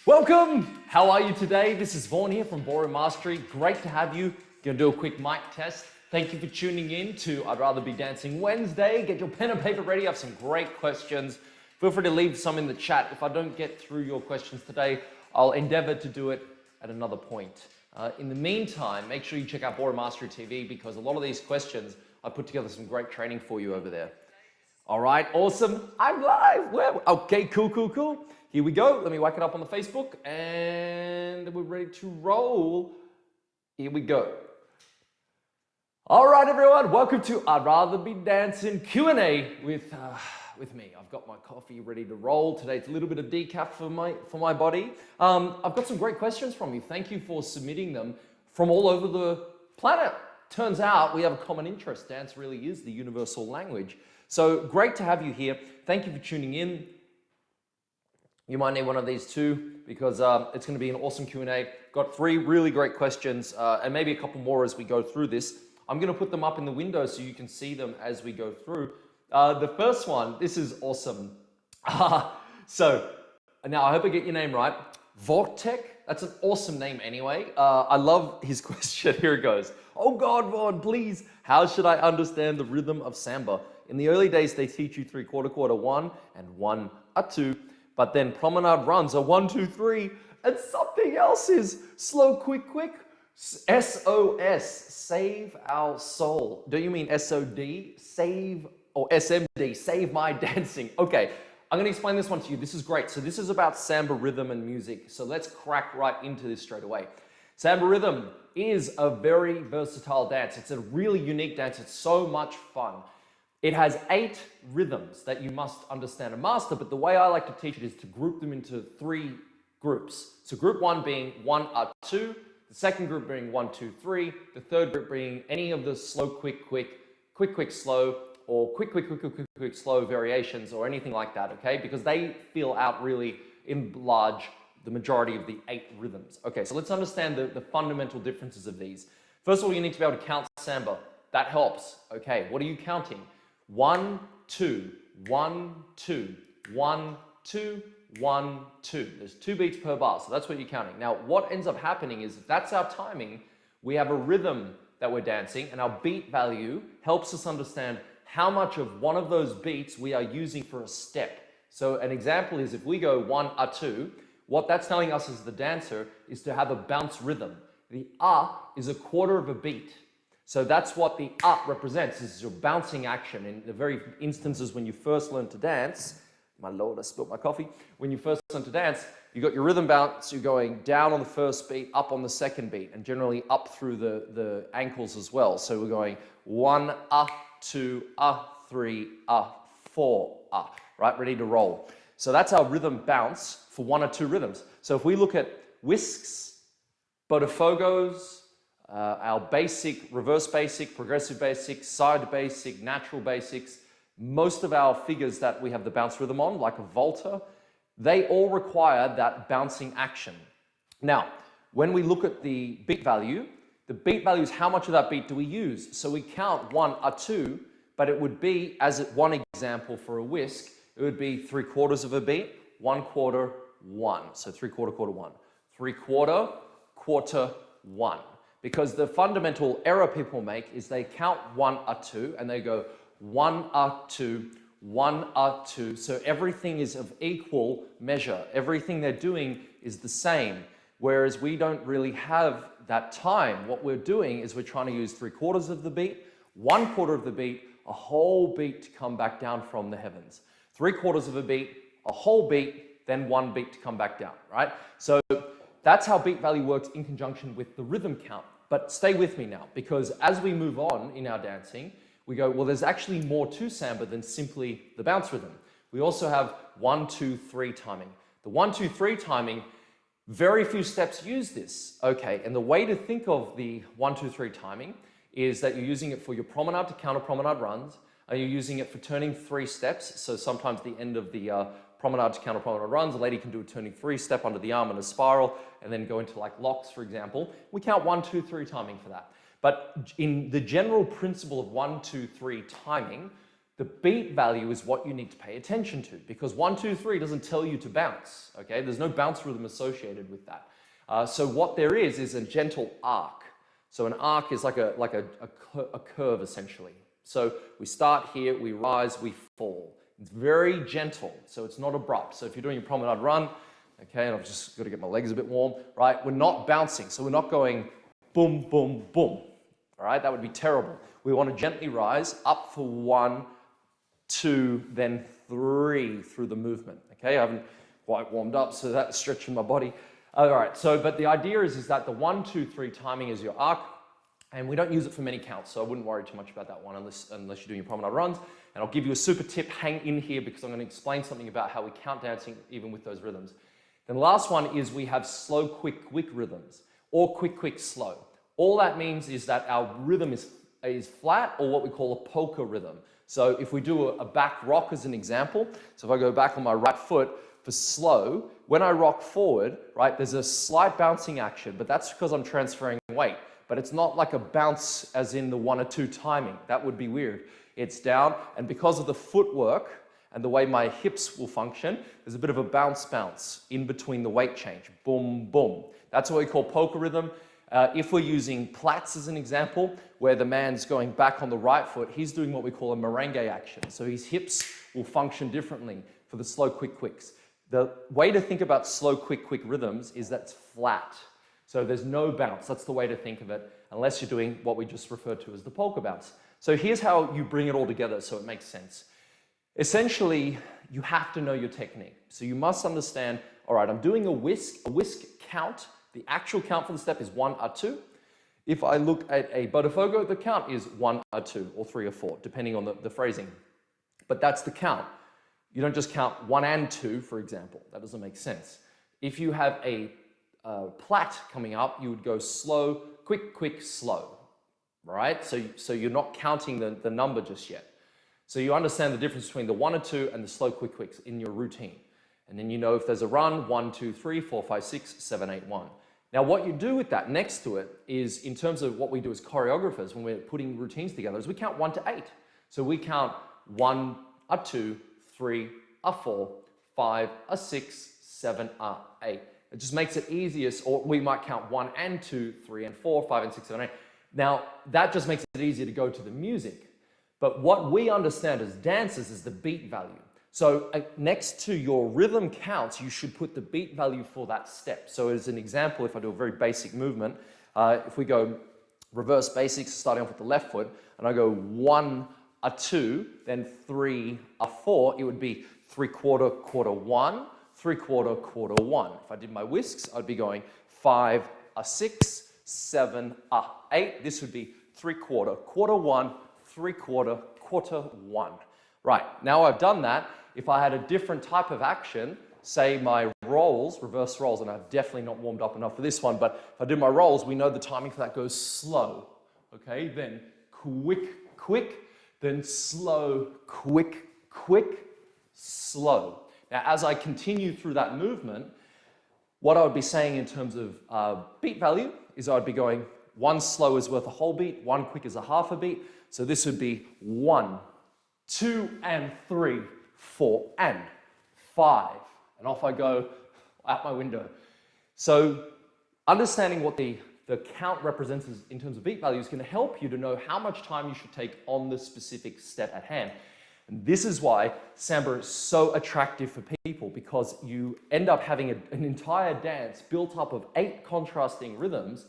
Welcome! How are you today? This is Vaughan here from Ballroom Mastery. Great to have you. Gonna do a quick mic test. Thank you for tuning in to I'd Rather Be Dancing Wednesday. Get your pen and paper ready. I have some great questions. Feel free to leave some in the chat. If I don't get through your questions today, I'll endeavor to do it at another point. In the meantime, make sure you check out Ballroom Mastery TV because a lot of these questions, I put together some great training for you over there. All right, awesome. I'm live. Okay, cool. Here we go. Let me whack it up on the Facebook and we're ready to roll. Here we go. All right, everyone. Welcome to I'd Rather Be Dancing Q&A with me. I've got my coffee ready to roll. Today it's a little bit of decaf for my body. I've got some great questions from you. Thank you for submitting them from all over the planet. Turns out we have a common interest. Dance really is the universal language. So great to have you here. Thank you for tuning in. You might need one of these too because it's going to be an awesome Q&A. Got 3 really great questions and maybe a couple more as we go through this. I'm going to put them up in the window so you can see them as we go through. The first one, this is awesome. So now I hope I get your name right. Vortek, that's an awesome name anyway. I love his question. Here it goes. Oh God, Vaughan, please. How should I understand the rhythm of Samba? In the early days, they teach you 3/4 1 and 1 2. But then promenade runs are 1 2 3, and something else is slow, quick. SOS, save our soul. Do you mean SOD, save, or SMD, save my dancing? Okay, I'm gonna explain this one to you. This is great. So this is about Samba rhythm and music. So let's crack right into this straight away. Samba rhythm is a very versatile dance. It's a really unique dance. It's so much fun. It has 8 rhythms that you must understand and master, but the way I like to teach it is to group them into 3 groups. So group 1 being 1 2, the second group being 1 2 3, the third group being any of the slow, quick, slow, or quick, slow variations or anything like that, okay? Because they fill out really in large the majority of the 8 rhythms. Okay, so let's understand the fundamental differences of these. First of all, you need to be able to count Samba. That helps. Okay, what are you counting? 1 2 1 2 1 2 1 2. There's 2 beats per bar, so that's what you're counting. Now, what ends up happening is if that's our timing, we have a rhythm that we're dancing, and our beat value helps us understand how much of one of those beats we are using for a step. So an example is if we go 1 2, what that's telling us as the dancer is to have a bounce rhythm. The is a quarter of a beat. So that's what the represents, is your bouncing action. In the very instances when you first learn to dance, my Lord, I spilt my coffee. When you first learn to dance, you got your rhythm bounce, you're going down on the first beat, up on the second beat, and generally up through the ankles as well. So we're going 1 2 3 4 right? Ready to roll. So that's our rhythm bounce for 1 or 2 rhythms. So if we look at whisks, botafogos, our basic, reverse basic, progressive basic, side basic, natural basics, most of our figures that we have the bounce rhythm on, like a volta, they all require that bouncing action. Now, when we look at the beat value is how much of that beat do we use? So we count 1 2, but it would be, as one example for a whisk, it would be 3/4 of a beat, 1/4, 1. So 3/4, 1. 3/4, quarter, 1. Because the fundamental error people make is they count 1 2 and they go 1 2, 1 2. So everything is of equal measure. Everything they're doing is the same. Whereas we don't really have that time. What we're doing is we're trying to use 3/4 of the beat, 1/4 of the beat, a whole beat to come back down from the heavens. 3/4 of a beat, a whole beat, then 1 beat to come back down, right? So that's how beat value works in conjunction with the rhythm count. But stay with me now, because as we move on in our dancing, we go, well, there's actually more to Samba than simply the bounce rhythm. We also have 1 2 3 timing. The 1 2 3 timing, very few steps use this. Okay, and the way to think of the 1 2 3 timing is that you're using it for your promenade to counter promenade runs, and you're using it for turning 3 steps. So sometimes the end of the promenade to counter promenade runs, a lady can do a turning 3 step under the arm in a spiral and then go into like locks, for example. We count 1 2 3 timing for that. But in the general principle of 1 2 3 timing, The beat value is what you need to pay attention to, because 1, 2, 3 doesn't tell you to bounce, okay? There's no bounce rhythm associated with that. So what there is a gentle arc. So an arc is like a curve, essentially. So we start here, we rise, we fall. It's very gentle, so it's not abrupt. So if you're doing your promenade run, okay, and I've just got to get my legs a bit warm, right? We're not bouncing, so we're not going boom, boom, boom, all right? That would be terrible. We want to gently rise up for 1, 2, then 3 through the movement, okay? I haven't quite warmed up, so that's stretching my body. All right, so, but the idea is that the 1, 2, 3 timing is your arc, and we don't use it for many counts, so I wouldn't worry too much about that one unless you're doing your promenade runs. And I'll give you a super tip, hang in here, because I'm going to explain something about how we count dancing even with those rhythms. Then the last one is we have slow, quick, quick rhythms, or quick, quick, slow. All that means is that our rhythm is flat, or what we call a polka rhythm. So if we do a back rock as an example, so if I go back on my right foot for slow, when I rock forward, right, there's a slight bouncing action, but that's because I'm transferring weight. But it's not like a bounce as in the 1 or 2 timing. That would be weird. It's down, and because of the footwork and the way my hips will function, there's a bit of a bounce in between the weight change. Boom, boom. That's what we call polka rhythm. If we're using plats as an example, where the man's going back on the right foot, he's doing what we call a merengue action. So his hips will function differently for the slow, quick, quicks. The way to think about slow, quick, quick rhythms is that's flat. So there's no bounce. That's the way to think of it, unless you're doing what we just referred to as the polka bounce. So here's how you bring it all together so it makes sense. Essentially, you have to know your technique. So you must understand, all right, I'm doing a whisk count. The actual count for the step is 1 or 2. If I look at a Botafogo, the count is 1 or 2 or 3 or 4, depending on the phrasing. But that's the count. You don't just count 1 and 2, for example. That doesn't make sense. If you have a plat coming up, you would go slow, quick, quick, slow, right? So you're not counting the number just yet. So you understand the difference between the 1 or 2 and the slow, quick, quicks in your routine. And then you know if there's a run, 1, 2, 3, 4, 5, 6, 7, 8, 1. Now what you do with that next to it is, in terms of what we do as choreographers when we're putting routines together, is we count 1 to 8. So we count 1, a 2, 3, a 4, 5, a 6, 7, a 8. It just makes it easiest, or we might count 1 and 2, 3 and 4, 5 and 6, 7, 8. Now that just makes it easier to go to the music. But what we understand as dancers is the beat value. So next to your rhythm counts, you should put the beat value for that step. So as an example, if I do a very basic movement, if we go reverse basics, starting off with the left foot, and I go 1, a 2, then 3, a 4, it would be 3/4, quarter 1, 3/4, quarter 1. If I did my whisks, I'd be going 5, a 6, 7, a 8. This would be 3/4, quarter 1, 3/4, quarter 1. Right, now I've done that. If I had a different type of action, say my rolls, reverse rolls, and I've definitely not warmed up enough for this one, but if I do my rolls, we know the timing for that goes slow, okay? Then quick, quick, then slow, quick, quick, slow. Now, as I continue through that movement, what I would be saying in terms of beat value is I'd be going 1 slow is worth a whole beat, 1 quick is a half a beat. So this would be 1, 2 and 3, 4 and 5. And off I go out my window. So understanding what the count represents in terms of beat value is going to help you to know how much time you should take on the specific step at hand. And this is why Samba is so attractive for people, because you end up having an entire dance built up of 8 contrasting rhythms,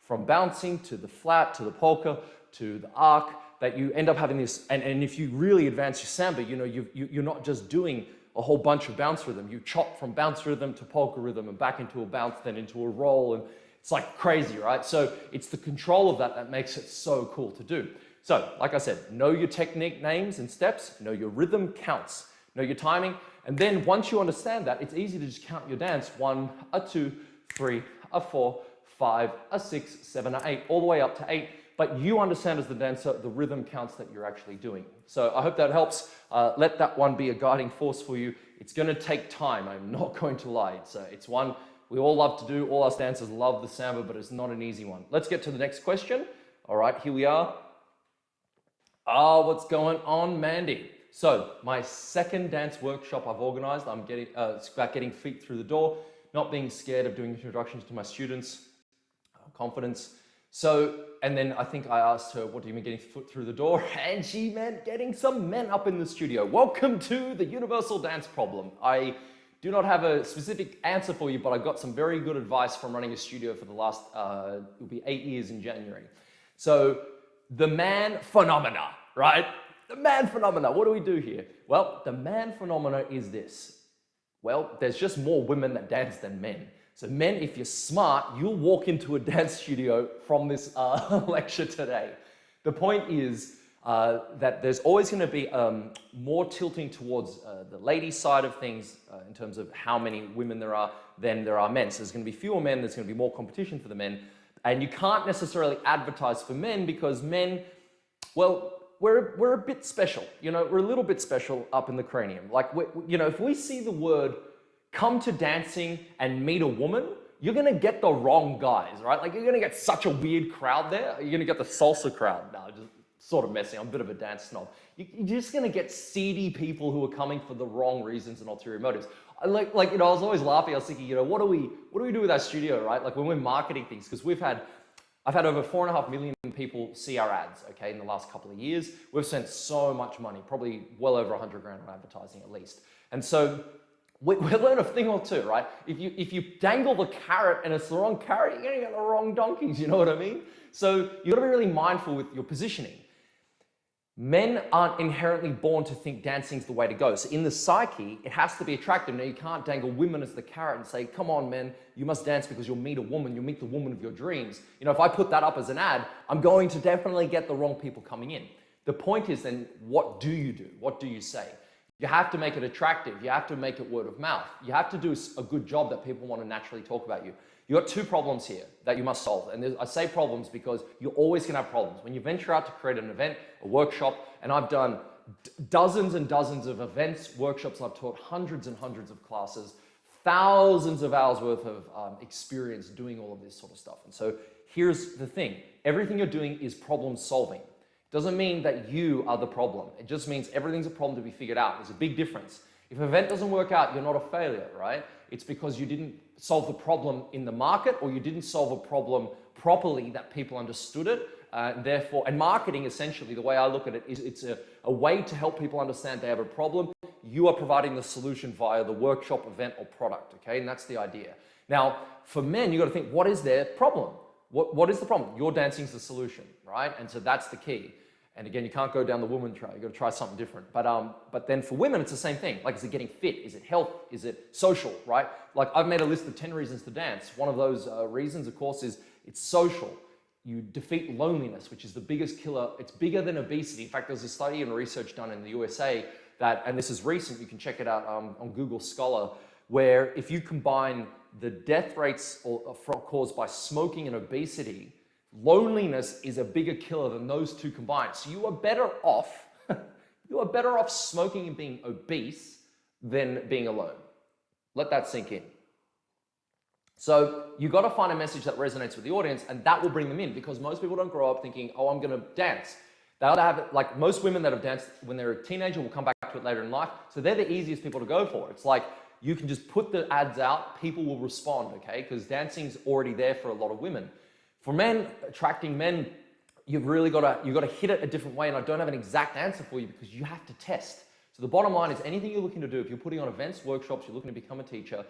from bouncing to the flat, to the polka, to the arc, that you end up having this, and if you really advance your Samba, you know, you're not just doing a whole bunch of bounce rhythm. You chop from bounce rhythm to polka rhythm and back into a bounce, then into a roll, and it's like crazy, right? So it's the control of that makes it so cool to do. So, like I said, know your technique names and steps, know your rhythm counts, know your timing, and then once you understand that, it's easy to just count your dance: 1, a 2, 3, a 4, 5, a 6, 7, a 8, all the way up to 8. But you understand as the dancer the rhythm counts that you're actually doing. So I hope that helps. Let that one be a guiding force for you. It's going to take time, I'm not going to lie. It's one we all love to do. All us dancers love the Samba, but it's not an easy one. Let's get to the next question. All right, here we are. What's going on, Mandy? So my second dance workshop I've organized, it's about getting feet through the door, not being scared of doing introductions to my students, confidence. So, and then I think I asked her, what do you mean getting foot through the door? And she meant getting some men up in the studio. Welcome to the universal dance problem. I do not have a specific answer for you, but I got some very good advice from running a studio for the last, it'll be 8 years in January. So the man phenomena, right? The man phenomena, what do we do here? Well, the man phenomena is this. Well, there's just more women that dance than men. So men, if you're smart, you'll walk into a dance studio from this lecture today. The point is that there's always going to be more tilting towards the lady side of things in terms of how many women there are than there are men. So there's going to be fewer men, there's going to be more competition for the men. And you can't necessarily advertise for men because men, well, we're a bit special. You know, we're a little bit special up in the cranium. Like, you know, if we see the word come to dancing and meet a woman, you're gonna get the wrong guys, right? Like you're gonna get such a weird crowd there. You're gonna get the salsa crowd. No, just sort of messing. I'm a bit of a dance snob. You're just gonna get seedy people who are coming for the wrong reasons and ulterior motives. Like you know, I was always laughing. I was thinking, you know, what do we do with our studio, right? Like when we're marketing things, because I've had over 4.5 million people see our ads, okay, in the last couple of years. We've spent so much money, probably well over 100 grand on advertising at least. And so we learn a thing or two, right? If you dangle the carrot and it's the wrong carrot, you're gonna get the wrong donkeys, you know what I mean? So you gotta be really mindful with your positioning. Men aren't inherently born to think dancing's the way to go. So in the psyche, it has to be attractive. Now you can't dangle women as the carrot and say, come on, men, you must dance because you'll meet a woman, you'll meet the woman of your dreams. You know, if I put that up as an ad, I'm going to definitely get the wrong people coming in. The point is then, what do you do? What do you say? You have to make it attractive. You have to make it word of mouth. You have to do a good job that people want to naturally talk about you. You've got two problems here that you must solve. And I say problems because you're always going to have problems. When you venture out to create an event, a workshop, and I've done dozens and dozens of events, workshops, and I've taught hundreds and hundreds of classes, thousands of hours worth of experience doing all of this sort of stuff. And so here's the thing. Everything you're doing is problem solving. Doesn't mean that you are the problem. It just means everything's a problem to be figured out. There's a big difference. If an event doesn't work out, you're not a failure, right? It's because you didn't solve the problem in the market or you didn't solve a problem properly that people understood it. Therefore, and marketing essentially, the way I look at it is it's a way to help people understand they have a problem. You are providing the solution via the workshop, event, or product, okay? And that's the idea. Now, for men, you got to think, what is their problem? What is the problem? Your dancing is the solution, right? And so that's the key. And again, you can't go down the woman trail. You got to try something different. But then for women, it's the same thing. Like, is it getting fit? Is it health? Is it social, right? Like, I've made a list of 10 reasons to dance. One of those reasons, of course, is it's social. You defeat loneliness, which is the biggest killer. It's bigger than obesity. In fact, there's a study and research done in the USA that, and this is recent, you can check it out on Google Scholar, where if you combine the death rates caused by smoking and obesity, loneliness is a bigger killer than those two combined. So you are better off, smoking and being obese than being alone. Let that sink in. So you got to find a message that resonates with the audience, and that will bring them in, because most people don't grow up thinking, oh, I'm going to dance. They'll have it, like most women that have danced when they're a teenager will come back to it later in life. So they're the easiest people to go for. It's like, you can just put the ads out, people will respond, okay? Because dancing's already there for a lot of women. For men, attracting men, you've got to hit it a different way, and I don't have an exact answer for you because you have to test. So the bottom line is anything you're looking to do, if you're putting on events, workshops, you're looking to become a teacher,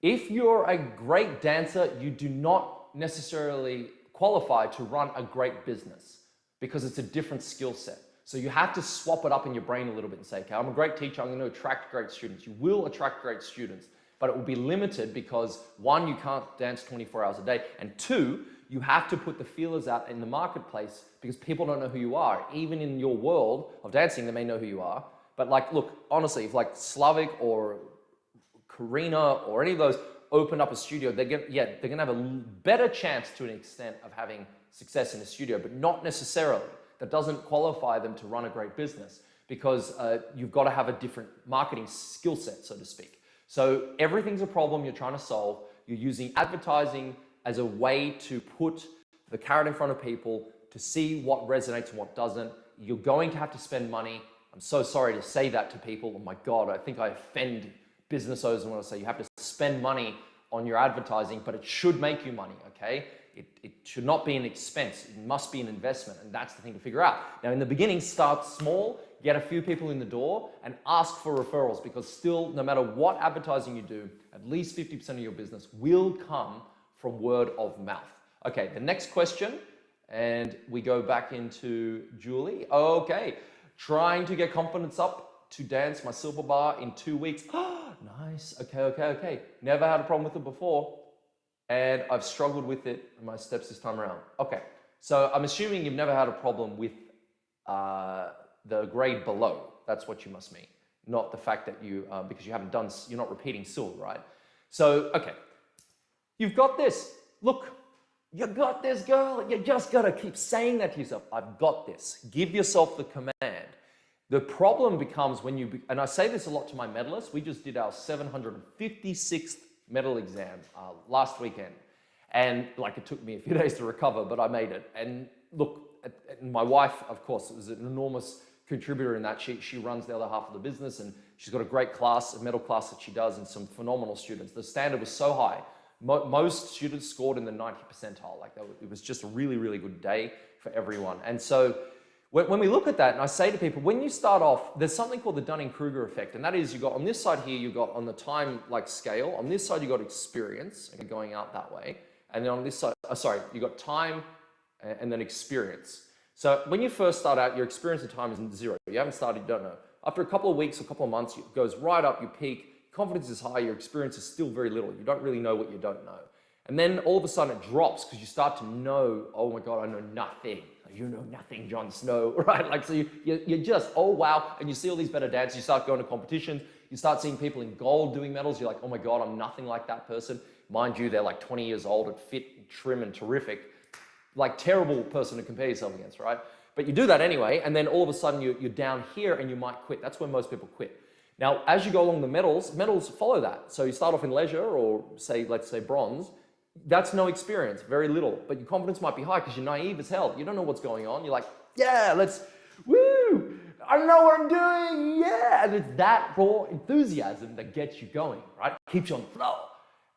if you're a great dancer, you do not necessarily qualify to run a great business because it's a different skill set. So you have to swap it up in your brain a little bit and say, okay, I'm a great teacher, I'm going to attract great students. You will attract great students, but it will be limited because one, you can't dance 24 hours a day, and two, you have to put the feelers out in the marketplace because people don't know who you are. Even in your world of dancing, they may know who you are. But like, look, honestly, if like Slavic or Karina or any of those open up a studio, they're gonna have a better chance to an extent of having success in a studio, but not necessarily. That doesn't qualify them to run a great business because you've got to have a different marketing skill set, so to speak. So everything's a problem you're trying to solve. You're using advertising as a way to put the carrot in front of people to see what resonates and what doesn't. You're going to have to spend money. I'm so sorry to say that to people. Oh my God, I think I offend business owners when I say you have to spend money on your advertising, but it should make you money, okay? It should not be an expense. It must be an investment, and that's the thing to figure out. Now, in the beginning, start small, get a few people in the door, and ask for referrals, because still, no matter what advertising you do, at least 50% of your business will come from word of mouth. Okay, the next question, and we go back into Julie. Okay, trying to get confidence up to dance my silver bar in 2 weeks. Nice, okay. Never had a problem with it before, and I've struggled with it in my steps this time around. Okay, so I'm assuming you've never had a problem with the grade below. That's what you must mean, not the fact that you, because you haven't done, you're not repeating silver, right? So, okay, you've got this. Look, you got this, girl. You just gotta keep saying that to yourself. I've got this. Give yourself the command. The problem becomes when you, and I say this a lot to my medalists, we just did our 756th medal exam last weekend. And like, it took me a few days to recover, but I made it. And look, my wife, of course, is an enormous contributor in that. She runs the other half of the business, and she's got a great class, a medal class that she does, and some phenomenal students. The standard was so high. Most students scored in the 90th percentile. Like, it was just a really, really good day for everyone. And so when we look at that, and I say to people, when you start off, there's something called the Dunningkruger Effect, and that is, you got on this side here, you got on the time like scale, on this side you got experience, and going out that way, and then on this side, you got time and then experience. So when you first start out, your experience and time is 0. You haven't started, you don't know. After a couple of weeks, a couple of months, it goes right up, you peak, confidence is high, your experience is still very little. You don't really know what you don't know. And then all of a sudden it drops because you start to know, oh my God, I know nothing. You know nothing, Jon Snow, right? Like, so you just, oh wow, and you see all these better dancers, you start going to competitions, you start seeing people in gold doing medals, you're like, oh my God, I'm nothing like that person. Mind you, they're like 20 years old and fit, and trim and terrific. Like, terrible person to compare yourself against, right? But you do that anyway, and then all of a sudden you're down here and you might quit. That's when most people quit. Now, as you go along the medals follow that. So you start off in leisure, or say, let's say bronze. That's no experience, very little, but your confidence might be high because you're naive as hell. You don't know what's going on. You're like, yeah, woo, I know what I'm doing, yeah. And it's that raw enthusiasm that gets you going, right? Keeps you on flow.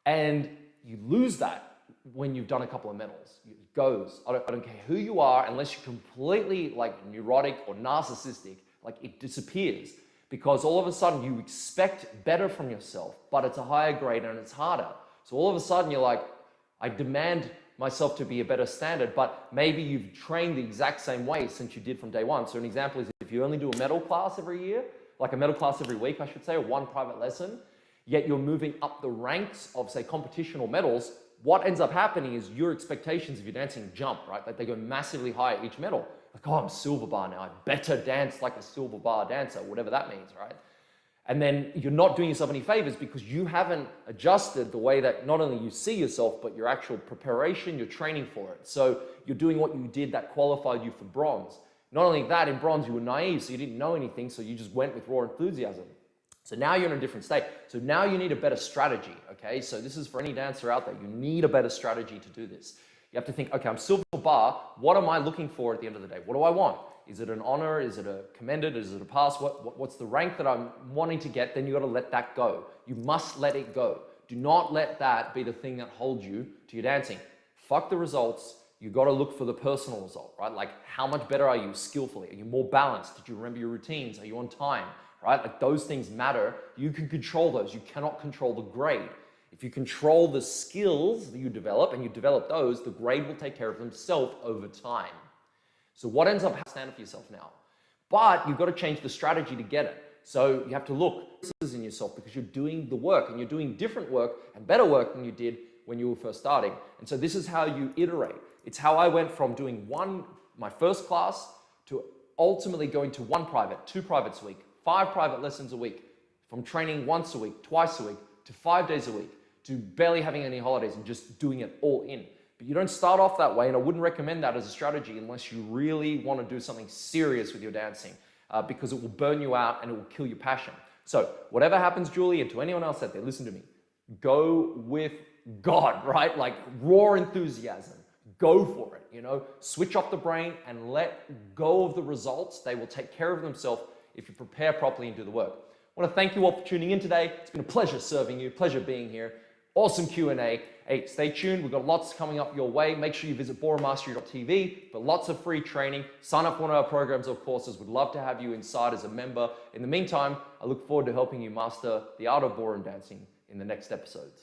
And you lose that when you've done a couple of medals. It goes, I don't care who you are, unless you're completely like neurotic or narcissistic, like, it disappears. Because all of a sudden you expect better from yourself, but it's a higher grade and it's harder. So all of a sudden you're like, I demand myself to be a better standard, but maybe you've trained the exact same way since you did from day one. So an example is, if you only do a medal class every year, like a medal class every week, I should say, or one private lesson, yet you're moving up the ranks of, say, competition or medals, what ends up happening is your expectations of your dancing jump, right? Like, they go massively high at each medal. Like, oh, I'm silver bar now. I better dance like a silver bar dancer, whatever that means, right? And then you're not doing yourself any favors because you haven't adjusted the way that not only you see yourself, but your actual preparation, your training for it. So you're doing what you did that qualified you for bronze. Not only that, in bronze, you were naive, so you didn't know anything, so you just went with raw enthusiasm. So now you're in a different state. So now you need a better strategy, okay? So this is for any dancer out there. You need a better strategy to do this. You have to think, okay, I'm silver bar. What am I looking for at the end of the day? What do I want? Is it an honor? Is it a commended? Is it a pass? What's the rank that I'm wanting to get? Then you got to let that go. You must let it go. Do not let that be the thing that holds you to your dancing. Fuck the results. You got to look for the personal result, right? Like, how much better are you skillfully? Are you more balanced? Did you remember your routines? Are you on time, right? Like, those things matter. You can control those. You cannot control the grade. If you control the skills that you develop and you develop those, the grade will take care of themselves over time. So what ends up standing for yourself now? But you've got to change the strategy to get it. So you have to look in yourself because you're doing the work, and you're doing different work and better work than you did when you were first starting. And so this is how you iterate. It's how I went from doing my first class to ultimately going to 1 private, 2 privates a week, 5 private lessons a week, from training once a week, twice a week, to 5 days a week, to barely having any holidays and just doing it all in. But you don't start off that way, and I wouldn't recommend that as a strategy unless you really want to do something serious with your dancing, because it will burn you out and it will kill your passion. So whatever happens, Julie, and to anyone else out there, listen to me. Go with God, right? Like, raw enthusiasm. Go for it, you know? Switch off the brain and let go of the results. They will take care of themselves if you prepare properly and do the work. I want to thank you all for tuning in today. It's been a pleasure serving you, pleasure being here. Awesome Q&A. Hey, stay tuned. We've got lots coming up your way. Make sure you visit ballroommastery.tv for lots of free training. Sign up for one of our programs or courses. We'd love to have you inside as a member. In the meantime, I look forward to helping you master the art of ballroom dancing in the next episodes.